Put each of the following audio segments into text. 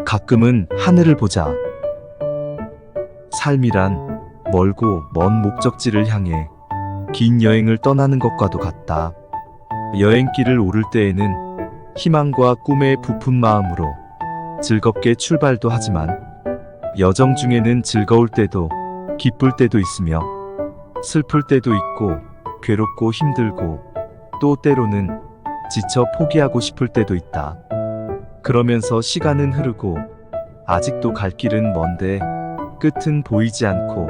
가끔은 하늘을 보자. 삶이란 멀고 먼 목적지를 향해 긴 여행을 떠나는 것과도 같다. 여행길을 오를 때에는 희망과 꿈에 부푼 마음으로 즐겁게 출발도 하지만 여정 중에는 즐거울 때도 기쁠 때도 있으며 슬플 때도 있고 괴롭고 힘들고 또 때로는 지쳐 포기하고 싶을 때도 있다. 그러면서 시간은 흐르고 아직도 갈 길은 먼데 끝은 보이지 않고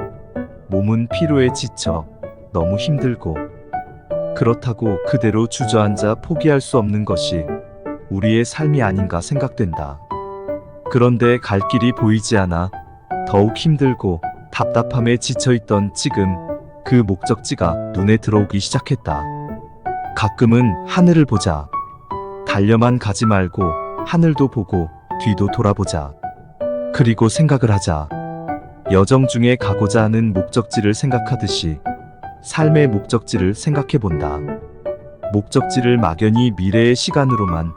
몸은 피로에 지쳐 너무 힘들고 그렇다고 그대로 주저앉아 포기할 수 없는 것이 우리의 삶이 아닌가 생각된다. 그런데 갈 길이 보이지 않아 더욱 힘들고 답답함에 지쳐있던 지금 그 목적지가 눈에 들어오기 시작했다. 가끔은 하늘을 보자. 달려만 가지 말고 하늘도 보고 뒤도 돌아보자. 그리고 생각을 하자. 여정 중에 가고자 하는 목적지를 생각하듯이 삶의 목적지를 생각해본다. 목적지를 막연히 미래의 시간으로만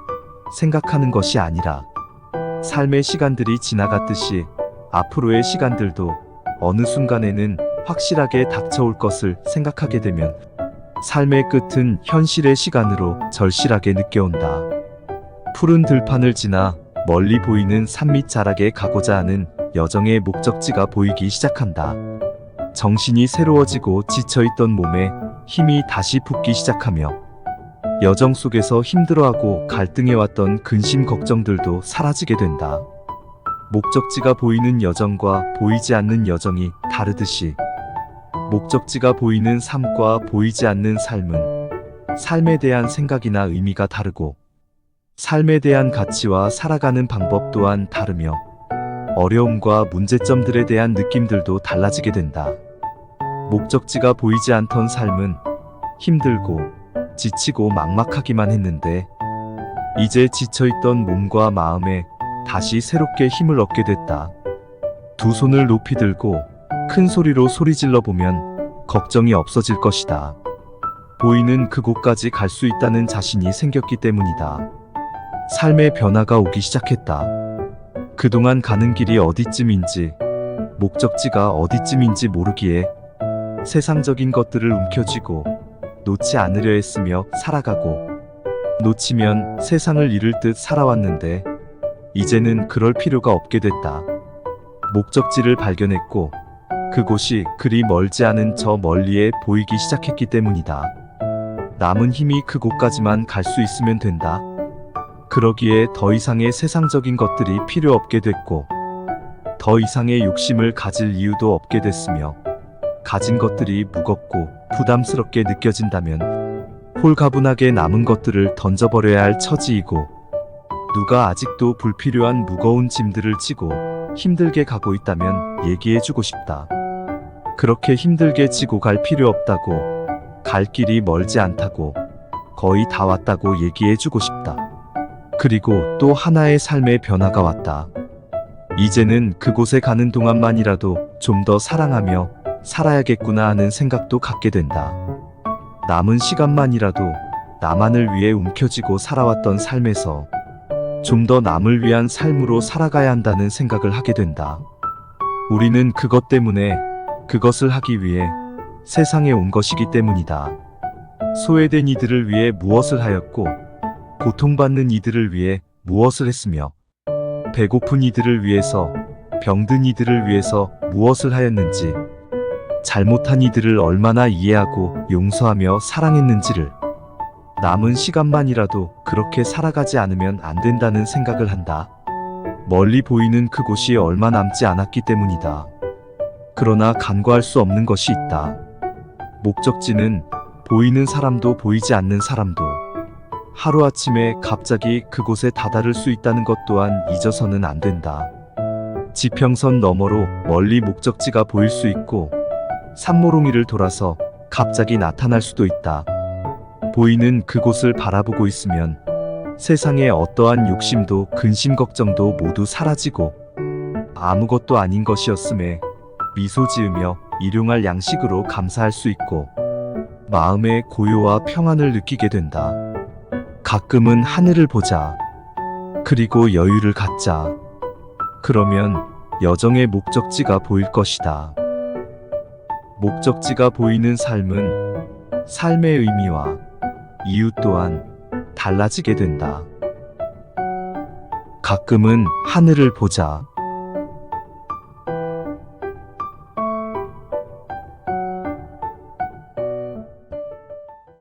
생각하는 것이 아니라 삶의 시간들이 지나갔듯이 앞으로의 시간들도 어느 순간에는 확실하게 닥쳐올 것을 생각하게 되면 삶의 끝은 현실의 시간으로 절실하게 느껴온다. 푸른 들판을 지나 멀리 보이는 산밑 자락에 가고자 하는 여정의 목적지가 보이기 시작한다. 정신이 새로워지고 지쳐있던 몸에 힘이 다시 붙기 시작하며 여정 속에서 힘들어하고 갈등해왔던 근심 걱정들도 사라지게 된다. 목적지가 보이는 여정과 보이지 않는 여정이 다르듯이 목적지가 보이는 삶과 보이지 않는 삶은 삶에 대한 생각이나 의미가 다르고 삶에 대한 가치와 살아가는 방법 또한 다르며 어려움과 문제점들에 대한 느낌들도 달라지게 된다. 목적지가 보이지 않던 삶은 힘들고 지치고 막막하기만 했는데 이제 지쳐있던 몸과 마음에 다시 새롭게 힘을 얻게 됐다. 두 손을 높이 들고 큰 소리로 소리질러 보면 걱정이 없어질 것이다. 보이는 그곳까지 갈 수 있다는 자신이 생겼기 때문이다. 삶의 변화가 오기 시작했다. 그동안 가는 길이 어디쯤인지, 목적지가 어디쯤인지 모르기에 세상적인 것들을 움켜쥐고 놓지 않으려 했으며 살아가고 놓치면 세상을 잃을 듯 살아왔는데 이제는 그럴 필요가 없게 됐다. 목적지를 발견했고 그곳이 그리 멀지 않은 저 멀리에 보이기 시작했기 때문이다. 남은 힘이 그곳까지만 갈 수 있으면 된다. 그러기에 더 이상의 세상적인 것들이 필요 없게 됐고 더 이상의 욕심을 가질 이유도 없게 됐으며 가진 것들이 무겁고 부담스럽게 느껴진다면 홀가분하게 남은 것들을 던져버려야 할 처지이고 누가 아직도 불필요한 무거운 짐들을 지고 힘들게 가고 있다면 얘기해주고 싶다. 그렇게 힘들게 지고 갈 필요 없다고, 갈 길이 멀지 않다고, 거의 다 왔다고 얘기해주고 싶다. 그리고 또 하나의 삶의 변화가 왔다. 이제는 그곳에 가는 동안만이라도 좀 더 사랑하며 살아야겠구나 하는 생각도 갖게 된다. 남은 시간만이라도 나만을 위해 움켜쥐고 살아왔던 삶에서 좀 더 남을 위한 삶으로 살아가야 한다는 생각을 하게 된다. 우리는 그것 때문에 그것을 하기 위해 세상에 온 것이기 때문이다. 소외된 이들을 위해 무엇을 하였고 고통받는 이들을 위해 무엇을 했으며 배고픈 이들을 위해서 병든 이들을 위해서 무엇을 하였는지 잘못한 이들을 얼마나 이해하고 용서하며 사랑했는지를 남은 시간만이라도 그렇게 살아가지 않으면 안 된다는 생각을 한다. 멀리 보이는 그곳이 얼마 남지 않았기 때문이다. 그러나 간과할 수 없는 것이 있다. 목적지는 보이는 사람도 보이지 않는 사람도 하루아침에 갑자기 그곳에 다다를 수 있다는 것 또한 잊어서는 안 된다. 지평선 너머로 멀리 목적지가 보일 수 있고 산모롱이를 돌아서 갑자기 나타날 수도 있다. 보이는 그곳을 바라보고 있으면 세상의 어떠한 욕심도 근심 걱정도 모두 사라지고 아무것도 아닌 것이었음에 미소 지으며 일용할 양식으로 감사할 수 있고 마음의 고요와 평안을 느끼게 된다. 가끔은 하늘을 보자. 그리고 여유를 갖자. 그러면 여정의 목적지가 보일 것이다. 목적지가 보이는 삶은 삶의 의미와 이유 또한 달라지게 된다. 가끔은 하늘을 보자.